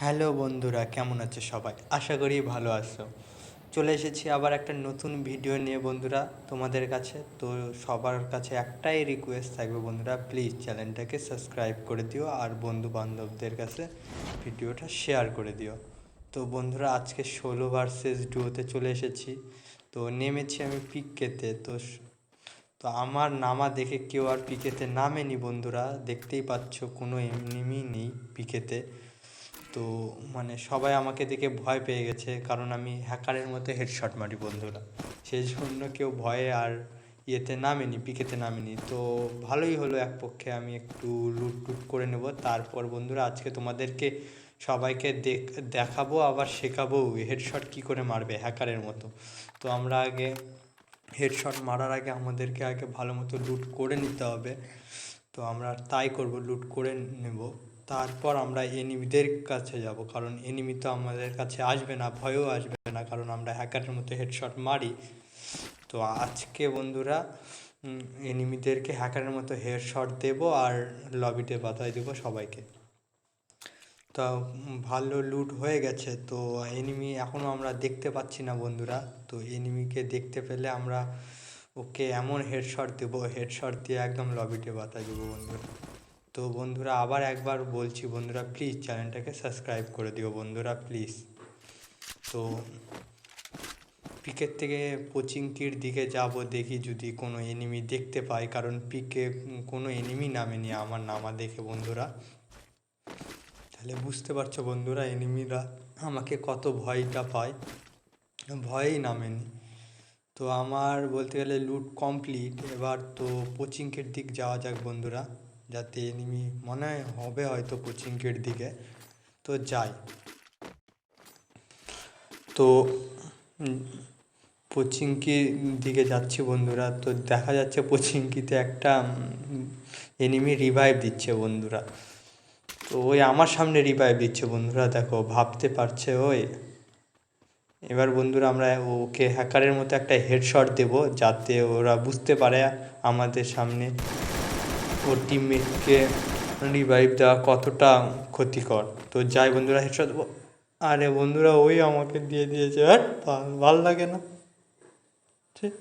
Hello বন্ধুরা, কেমন আছো সবাই? আশা করি ভালো আছো। চলে এসেছি আবার একটা নতুন ভিডিও নিয়ে বন্ধুরা তোমাদের কাছে। তো সবার কাছে একটাই রিকোয়েস্ট থাকবে বন্ধুরা, প্লিজ চ্যানেলটাকে সাবস্ক্রাইব করে দিও আর বন্ধু বান্ধবদের কাছে ভিডিওটা শেয়ার করে দিও। তো বন্ধুরা, আজকে 16 ভার্সেস ডুয়োতে চলে এসেছি। তো নেমেছি আমি পিকেতে। তো আমার নামা দেখে কেউ আর পিকেতে নামেনি বন্ধুরা, দেখতেই পাচ্ছ কোনো এনিমি নেই পিকেতে। তো সবাই আমাকে দেখে ভয় পেয়ে গেছে, কারণ আমি হ্যাকারের মতো হেডশট মারি বন্ধুরা। সেই জন্য কেউ ভয়ে আর নামেনি, পিকেতে নামেনি। তো ভালোই হলো, এক পক্ষে আমি একটু লুট টুট করে নেব। তারপর বন্ধুরা আজকে তোমাদেরকে সবাইকে দেখাবো, আবার শেখাবো হেডশট কী করে মারবে হ্যাকারের মতো। তো আমরা আগে হেডশট মারার আগে আমাদেরকে আগে ভালো মতো লুট করে নিতে হবে। তো আমরা তাই করব, লুট করে নেব। তারপর আমরা এনিমিদের কাছে যাব, কারণ এনিমি তো আমাদের কাছে আসবে না, ভয়ও আসবে না, কারণ আমরা হ্যাকারের মতো হেডশট মারি। তো আজকে বন্ধুরা এনিমিদেরকে হ্যাকারের মতো হেডশট দেব আর লবিতে বাধাই দেবো সবাইকে। তা ভালো লুট হয়ে গেছে। তো এনিমি এখনও আমরা দেখতে পাচ্ছি না বন্ধুরা। তো এনিমিকে দেখতে পেলে আমরা ওকে এমন হেডশট দেবো, হেডশট দিয়ে একদম লবিতে বাতাই দেবো বন্ধুরা। তো বন্ধুরা আবার একবার বলছি বন্ধুরা, প্লিজ চ্যানেলটাকে সাবস্ক্রাইব করে দিও বন্ধুরা, প্লিজ। তো পিকের থেকে পচিংকির দিকে যাব, দেখি যদি কোনো এনিমি দেখতে পাই, কারণ পিকে কোনো এনিমি নামেনি আমার নামা দেখে বন্ধুরা। তাহলে বুঝতে পারছো বন্ধুরা এনিমিরা আমাকে কত ভয়টা পায়, ভয়েই নামেনি। তো আমার বলতে গেলে লুট কমপ্লিট। এবার তো পচিংকের দিক যাওয়া যাক বন্ধুরা, যাতে এনিমি মনে হবে হয়তো পচিংকের দিকে। তো যাই। তো পচিংকির দিকে যাচ্ছি বন্ধুরা। তো দেখা যাচ্ছে পচিংকিতে একটা এনিমি রিভাইভ দিচ্ছে বন্ধুরা। তো ওই আমার সামনে রিভাইভ দিচ্ছে বন্ধুরা, দেখো ভাবতে পারছে ওই। এবার বন্ধুরা আমরা ওকে হ্যাকারের মতো একটা হেডশট দেব, যাতে ওরা বুঝতে পারে আমাদের সামনে ওর টিমমেটকে রিভাইভ দেওয়া কতটা ক্ষতিকর। তো যাই বন্ধুরা, হেডশট দেবো। আরে বন্ধুরা ওই আমাকে দিয়ে দিয়েছে, আর ভাল লাগে না। ঠিক।